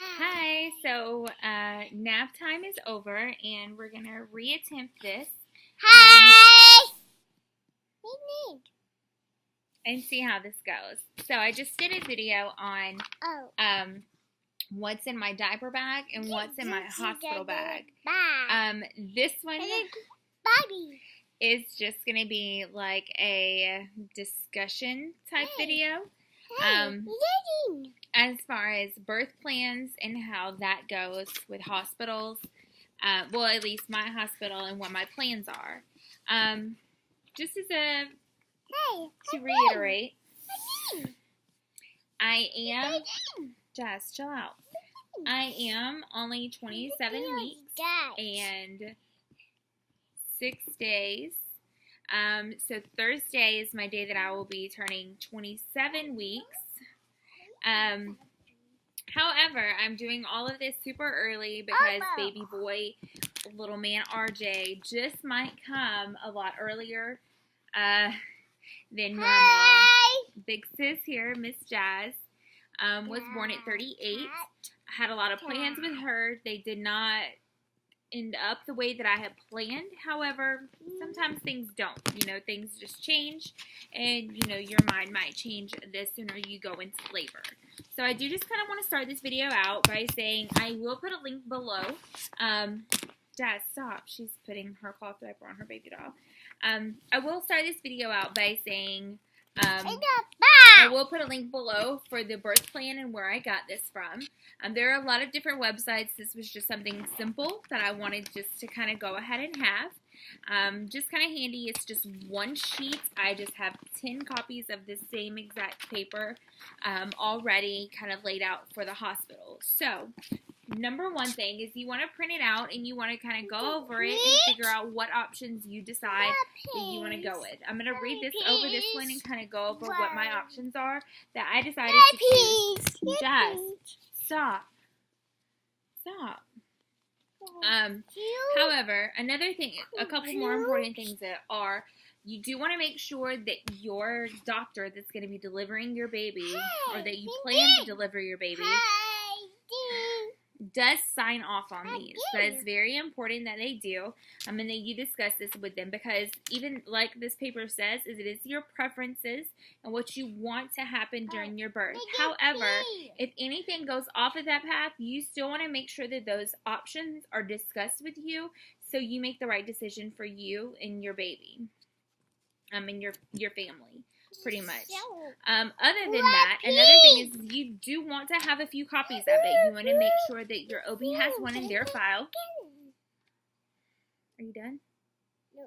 Hi, so nap time is over and we're going to reattempt this Hi. and see how this goes. So I just did a video on Oh. what's in my diaper bag and what's in my hospital bag. This one Bobby. is just going to be like a discussion type video. As far as birth plans and how that goes with hospitals, well, at least my hospital and what my plans are. Just as a to reiterate, I am just chill out. I am only 27 weeks and 6 days. So Thursday is my day that I will be turning 27 weeks. However, I'm doing all of this super early because baby boy, little man RJ, just might come a lot earlier than normal. Big sis here, Miss Jazz, was born at 38. I had a lot of plans with her. They did not end up the way that I had planned. However, sometimes things don't. Things just change, and your mind might change the sooner you go into labor. So I do just kind of want to start this video out by saying I will put a link below. Dad, stop. She's putting her cloth diaper on her baby doll. I will start this video out by saying I will put a link below for the birth plan and where I got this from. There are a lot of different websites. This was just something simple that I wanted just to kind of go ahead and have. Just kind of handy. It's just one sheet. I just have 10 copies of the same exact paper already kind of laid out for the hospital. So, number one thing is you want to print it out and you want to kind of go over it and figure out what options you decide that you want to go with. I'm going to read this over this one and kind of go over what my options are that I decided to choose. Just stop. Stop. However, another thing, a couple more important things that are, you do want to make sure that your doctor that's going to be delivering your baby or that you plan to deliver your baby does sign off on these. That is very important that they do. And that you discuss this with them because even like this paper says, is it is your preferences and what you want to happen during your birth. However, if anything goes off of that path, you still want to make sure that those options are discussed with you so you make the right decision for you and your baby. And your family. Pretty much. Other than that, another thing is you do want to have a few copies of it. You want to make sure that your OB has one in their file. Are you done? No.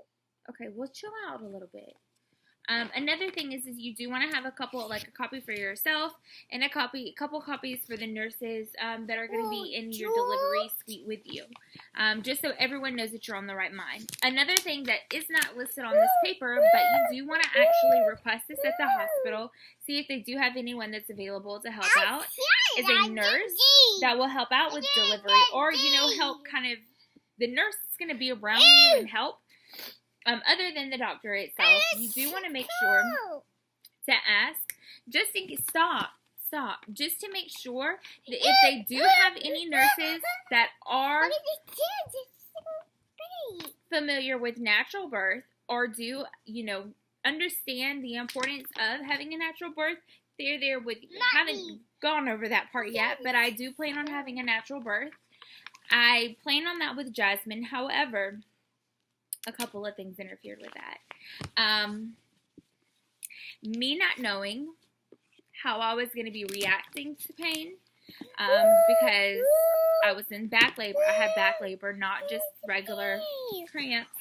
Okay, well, chill out a little bit. Another thing is you do want to have a copy for yourself and a couple copies for the nurses that are going to be in your delivery suite with you, just so everyone knows that you're on the right mind. Another thing that is not listed on this paper, but you do want to actually request this at the hospital, see if they do have anyone that's available to help out, is a nurse that will help out with delivery or, help kind of, the nurse is going to be around you and help. Other than the doctor itself, you do want to make sure to ask, just in case, stop, just to make sure that if they do have any nurses that are familiar with natural birth or do, understand the importance of having a natural birth, they're there with you. I haven't gone over that part yet, but I do plan on having a natural birth. I plan on that with Jasmine. However, a couple of things interfered with that. Me not knowing how I was going to be reacting to pain because I was in back labor. I had back labor, not just regular cramps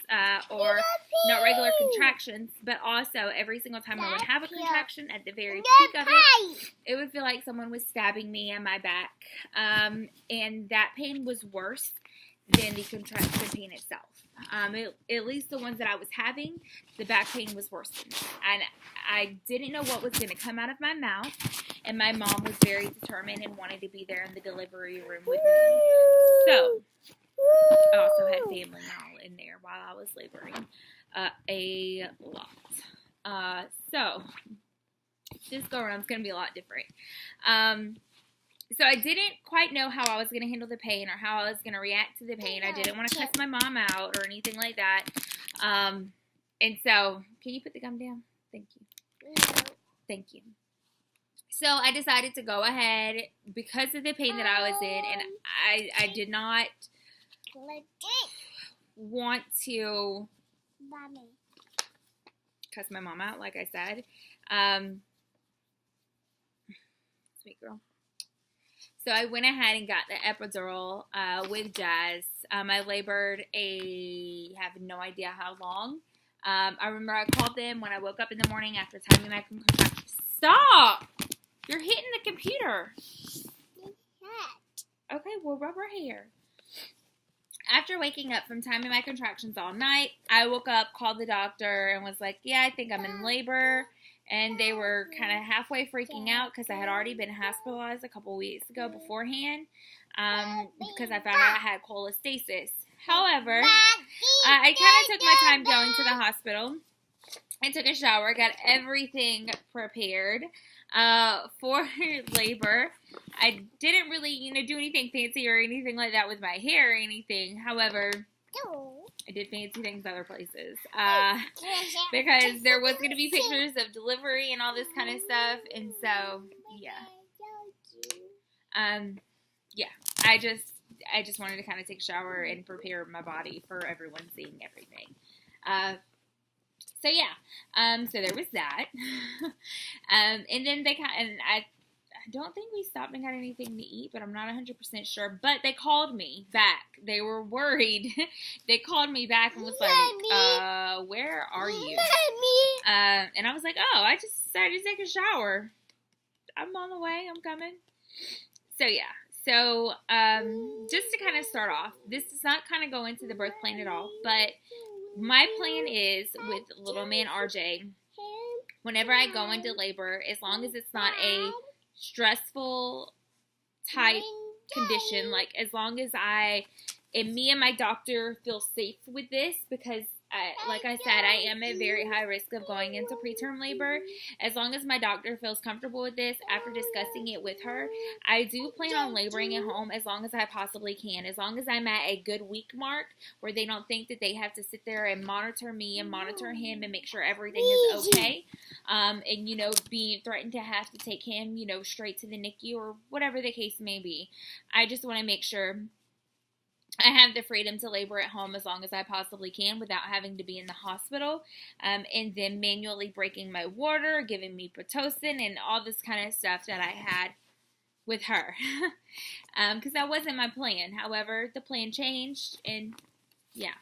or not regular contractions, but also every single time I would have a contraction at the very peak of it, it would feel like someone was stabbing me in my back. And that pain was worse than the contraction pain itself. At least the ones that I was having, the back pain was worse than that. And I didn't know what was going to come out of my mouth. And my mom was very determined and wanted to be there in the delivery room with me. So, I also had family all in there while I was laboring a lot. So, this go around is going to be a lot different. So I didn't quite know how I was going to handle the pain or how I was going to react to the pain. I didn't want to cuss my mom out or anything like that. And so, can you put the gum down? Thank you. Thank you. So I decided to go ahead because of the pain that I was in, and I did not want to cuss my mom out, like I said. Sweet girl. So I went ahead and got the epidural with Jazz. I labored have no idea how long. I remember I called them when I woke up in the morning after timing my contractions. Stop! You're hitting the computer. Okay, well, rub her hair. After waking up from timing my contractions all night, I woke up, called the doctor, and was like, yeah, I think I'm in labor. And they were kind of halfway freaking out because I had already been hospitalized a couple weeks ago beforehand because I found out I had cholestasis. However, I kind of took my time going to the hospital. I took a shower, got everything prepared for labor. I didn't really, do anything fancy or anything like that with my hair or anything. However, I did fancy things other places because there was going to be pictures of delivery and all this kind of stuff. And so, yeah. I just wanted to kind of take a shower and prepare my body for everyone seeing everything. So there was that. And then I don't think we stopped and got anything to eat, but I'm not 100% sure. But they called me back. They were worried. They called me back and was like, where are you? And I was like, oh, I just decided to take a shower. I'm on the way. I'm coming. So, yeah. So, just to kind of start off, this does not kind of go into the birth plan at all, but my plan is with little man RJ, whenever I go into labor, as long as it's not a stressful type condition, like as long as me and my doctor feel safe with this, because like I said, I am at very high risk of going into preterm labor. As long as my doctor feels comfortable with this, after discussing it with her, I do plan on laboring at home as long as I possibly can. As long as I'm at a good week mark where they don't think that they have to sit there and monitor me and monitor him and make sure everything is okay. And, being threatened to have to take him, straight to the NICU or whatever the case may be. I just want to make sure I have the freedom to labor at home as long as I possibly can without having to be in the hospital, and then manually breaking my water, giving me Pitocin, and all this kind of stuff that I had with her, because that wasn't my plan. However, the plan changed, and yeah.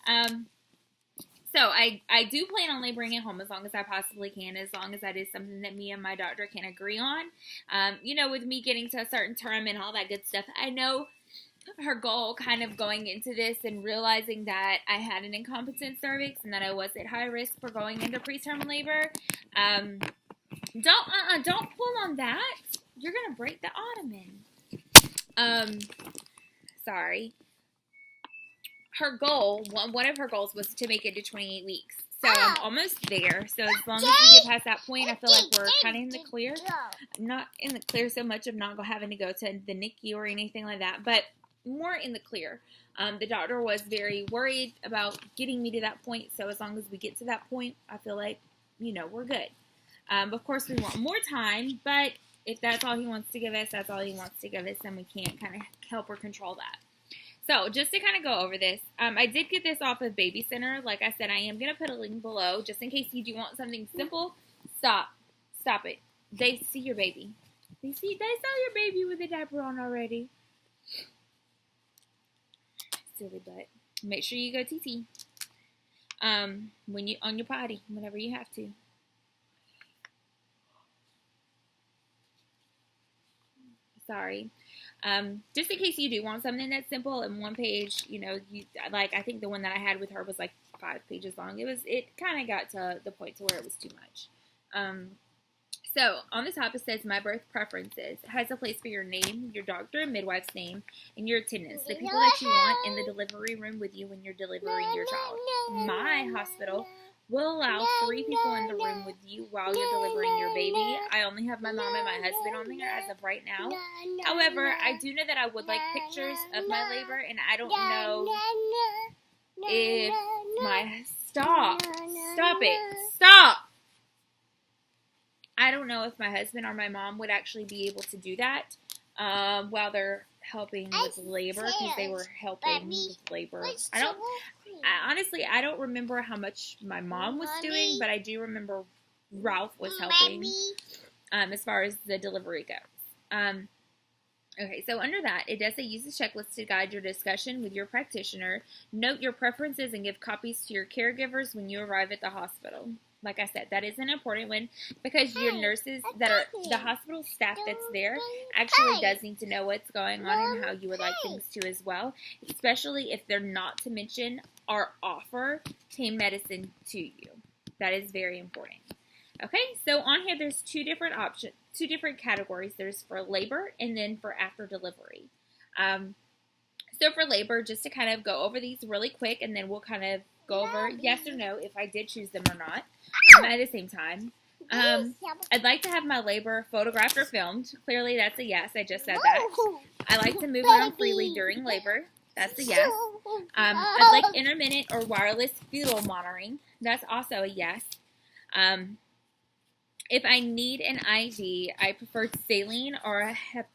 So I do plan on laboring at home as long as I possibly can, as long as that is something that me and my doctor can agree on. With me getting to a certain term and all that good stuff, I know her goal kind of going into this and realizing that I had an incompetent cervix and that I was at high risk for going into preterm labor. Don't pull on that. You're going to break the ottoman. Sorry. Her goal, one of her goals was to make it to 28 weeks. So I'm almost there. So as long as we get past that point, I feel like we're kind of in the clear. I'm not in the clear so much of not having to go to the NICU or anything like that, but more in the clear. The doctor was very worried about getting me to that point. So as long as we get to that point, I feel like, we're good. Of course, we want more time, but if that's all he wants to give us, that's all he wants to give us, and we can't kind of help or control that. So just to kind of go over this, I did get this off of Baby Center. Like I said, I am going to put a link below just in case you do want something simple. Stop it. They see your baby. They saw your baby with a diaper on already. Silly butt. Make sure you go TT. When you on your potty, whenever you have to. Sorry. Just in case you do want something that's simple and one page, I think the one that I had with her was like 5 pages long. It kind of got to the point to where it was too much. So on the top it says my birth preferences. It has a place for your name, your doctor and midwife's name, and your attendants, the people that you want in the delivery room with you when you're delivering your child. My hospital We'll allow 3 people in the room with you while you're delivering your baby. I only have my mom and my husband on there as of right now. However, I do know that I would like pictures of my labor, and I don't know if my... Stop it. Stop! I don't know if my husband or my mom would actually be able to do that while they're helping with labor, because they were helping with labor. Honestly, I don't remember how much my mom was doing, but I do remember Ralph was helping as far as the delivery goes. Okay, so under that, it does say use the checklist to guide your discussion with your practitioner. Note your preferences and give copies to your caregivers when you arrive at the hospital. Like I said, that is an important one because your nurses that are, the hospital staff that's there actually does need to know what's going on and how you would like things to as well, especially if they're not to mention or offer pain medicine to you. That is very important. Okay, so on here there's 2 different options, 2 different categories. There's for labor and then for after delivery. So for labor, just to kind of go over these really quick, and then we'll kind of go over yes or no if I did choose them or not at the same time. I'd like to have my labor photographed or filmed. Clearly that's a yes. I just said that. I like to move around freely during labor. That's a yes. I'd like intermittent or wireless fetal monitoring. That's also a yes. If I need an IV, I prefer saline or a Heplock.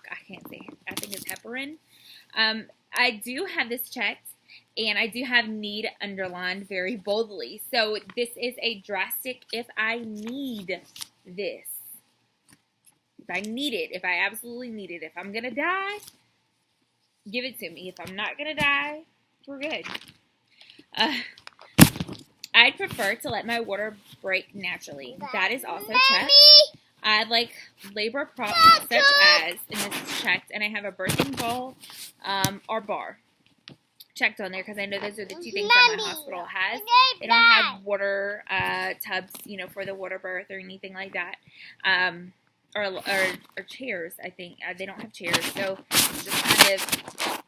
I can't say. I think it's heparin. I do have this checked, and I do have need underlined very boldly. So this is a drastic if I need this. If I need it. If I absolutely need it. If I'm going to die, give it to me. If I'm not going to die, we're good. I'd prefer to let my water break naturally. That is also checked. I'd like labor props such as, and this is checked, and I have a birthing ball or bar checked on there because I know those are the 2 things that my hospital has. They don't have water tubs, you know, for the water birth or anything like that. Or chairs, I think. They don't have chairs, so just kind of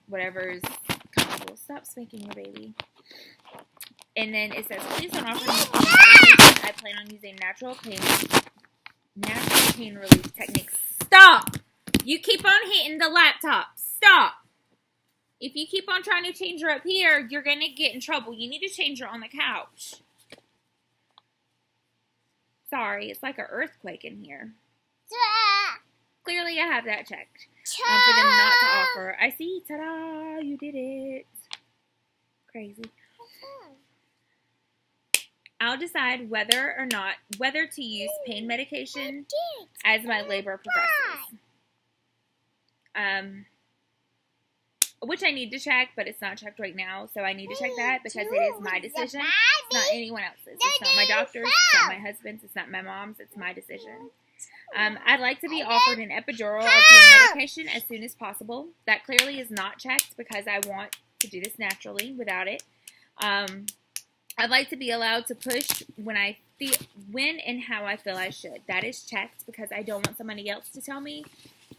whatever's comfortable. Stop spanking your baby. And then it says, please don't offer me pain medication. I plan on using natural pain relief techniques. Stop! You keep on hitting the laptop. Stop! If you keep on trying to change her up here, you're going to get in trouble. You need to change her on the couch. Sorry, it's like an earthquake in here. Clearly, I have that checked. For them not to offer. I see. Ta-da! You did it. Crazy. I'll decide whether to use pain medication as my labor progresses. Which I need to check, but it's not checked right now, so I need to check that because it is my decision. It's not anyone else's. It's not my doctor's. It's not my husband's. It's not my mom's. It's my decision. I'd like to be offered an epidural or pain medication as soon as possible. That clearly is not checked because I want to do this naturally without it. I'd like to be allowed to push when and how I feel I should. That is checked because I don't want somebody else to tell me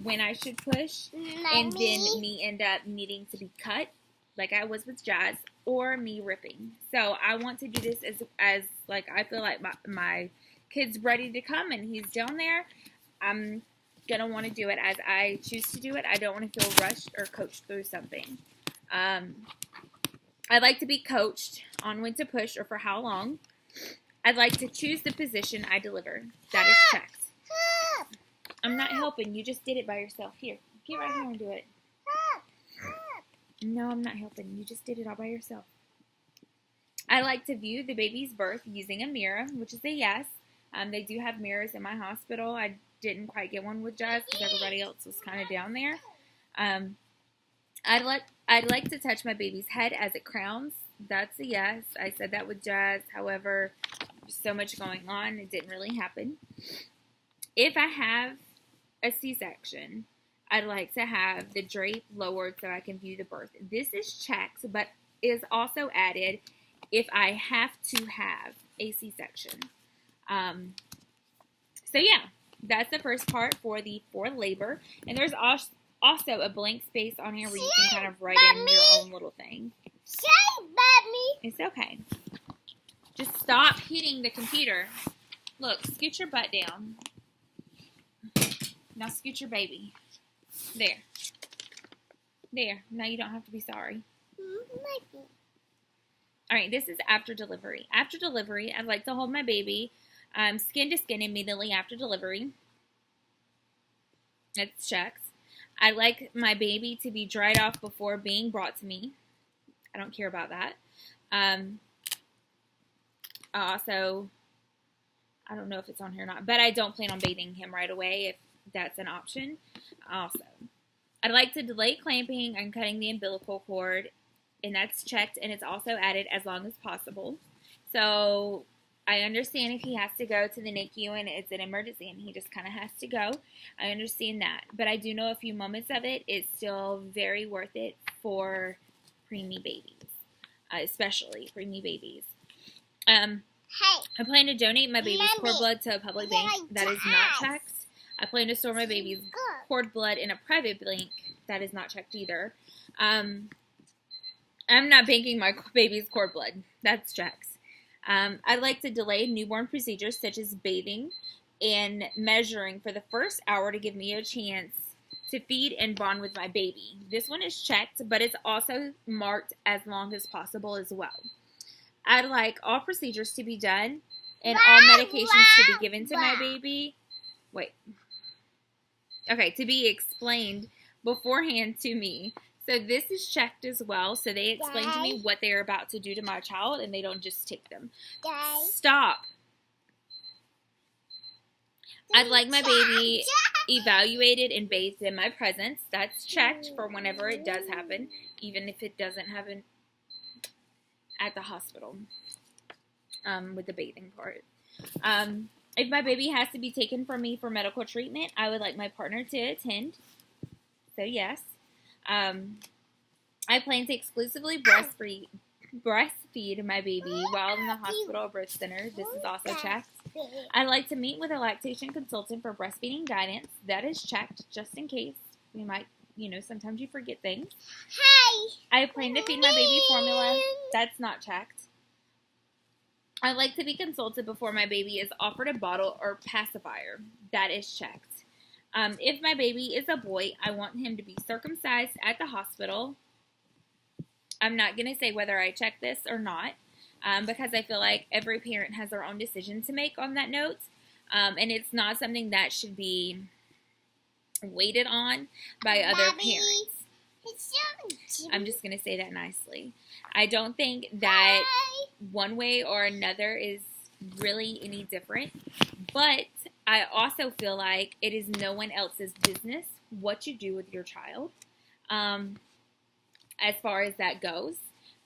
when I should push, and then me end up needing to be cut, like I was with Jazz, or me ripping. So I want to do this as like I feel like my kid's ready to come and he's down there. I'm gonna want to do it as I choose to do it. I don't want to feel rushed or coached through something. I'd like to be coached on when to push or for how long. I'd like to choose the position I deliver. That is checked. I'm not helping. You just did it by yourself. Here, get right here and do it. No, I'm not helping. You just did it all by yourself. I like to view the baby's birth using a mirror, which is a yes. They do have mirrors in my hospital. I didn't quite get one with Jazz because everybody else was kind of down there. I'd like to touch my baby's head as it crowns. That's a yes. I said that with Jazz. However, there's so much going on. It didn't really happen. If I have a C-section, I'd like to have the drape lowered so I can view the birth. This is checked, but is also added if I have to have a C-section. So yeah, that's the first part for labor. And there's also a blank space on here where you can kind of write in your own little thing. It's okay. Just stop hitting the computer. Look, scoot your butt down. Now scoot your baby. There. There. Now you don't have to be sorry. Alright, this is after delivery. After delivery, I'd like to hold my baby skin to skin immediately after delivery. That's checks. I like my baby to be dried off before being brought to me. I don't care about that. Also, I don't know if it's on here or not, but I don't plan on bathing him right away if that's an option. Also, I'd like to delay clamping and cutting the umbilical cord, and that's checked, and it's also added as long as possible. So I understand if he has to go to the NICU and it's an emergency and he just kind of has to go. I understand that, but I do know a few moments of it is still very worth it for preemie babies, especially preemie babies. I plan to donate my baby's cord blood to a public bank that is not checked. I plan to store my baby's cord blood in a private bank that is not checked either. I'm not banking my baby's cord blood. That's checked. I'd like to delay newborn procedures such as bathing and measuring for the first hour to give me a chance to feed and bond with my baby. This one is checked, but it's also marked as long as possible as well. I'd like all procedures to be done and all medications to be given to my baby. To be explained beforehand to me. So this is checked as well. So they explain to me what they're about to do to my child and they don't just take them. Stop. I'd like my baby evaluated and bathed in my presence. That's checked for whenever it does happen, even if it doesn't happen at the hospital with the bathing part. If my baby has to be taken from me for medical treatment, I would like my partner to attend. So yes. I plan to exclusively breastfeed my baby while in the hospital or birth center. This is also checked. I'd like to meet with a lactation consultant for breastfeeding guidance. That is checked, just in case. We might, sometimes you forget things. I plan to feed my baby formula. That's not checked. I'd like to be consulted before my baby is offered a bottle or pacifier. That is checked. If my baby is a boy, I want him to be circumcised at the hospital. I'm not going to say whether I check this or not because I feel like every parent has their own decision to make on that note. And it's not something that should be waited on by other parents. I'm just going to say that nicely. I don't think that one way or another is really any different, but I also feel like it is no one else's business what you do with your child as far as that goes,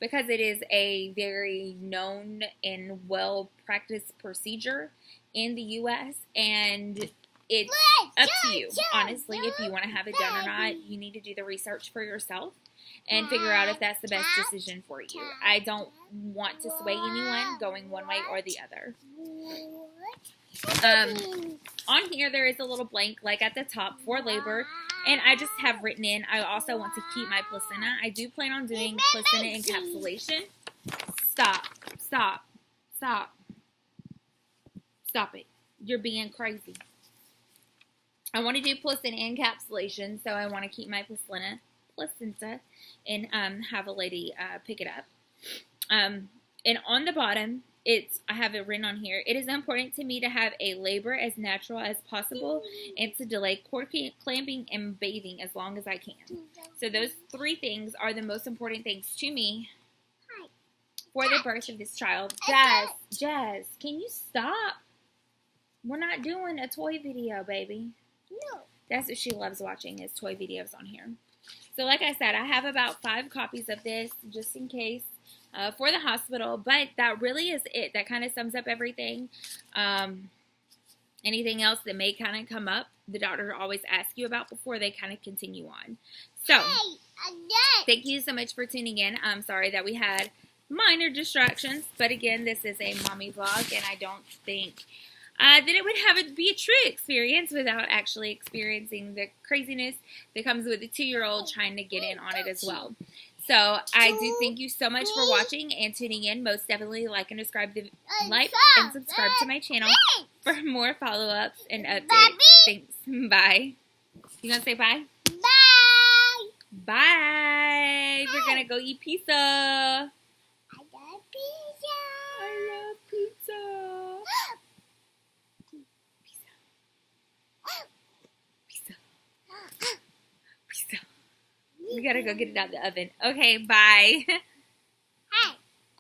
because it is a very known and well-practiced procedure in the U.S., and it's up to you, honestly, if you want to have it done or not. You need to do the research for yourself and figure out if that's the best decision for you. I don't want to sway anyone going one way or the other. On here, there is a little blank, like at the top, for labor, and I just have written in, I also want to keep my placenta. I do plan on doing placenta encapsulation. Stop. Stop. Stop. Stop it. You're being crazy. I want to do placenta encapsulation, so I want to keep my placenta and have a lady pick it up. And on the bottom, I have it written on here. It is important to me to have a labor as natural as possible and to delay cord clamping and bathing as long as I can. So those three things are the most important things to me for the birth of this child. Jazz, can you stop? We're not doing a toy video, baby. No. That's what she loves watching, is toy videos on here. So like I said, I have about 5 copies of this just in case for the hospital. But that really is it. That kind of sums up everything. Anything else that may kind of come up, the doctor always asks you about before they kind of continue on. So, thank you so much for tuning in. I'm sorry that we had minor distractions. But again, this is a mommy vlog, and I don't think then it would be a true experience without actually experiencing the craziness that comes with a 2-year-old trying to get in on it as well. So I do thank you so much for watching and tuning in. Most definitely like and subscribe to my channel for more follow-ups and updates. Thanks. Bye. You gonna say bye? Bye. Bye. We're gonna go eat pizza. I love pizza. I love pizza. Pizza. We gotta go get it out of the oven. Okay, bye.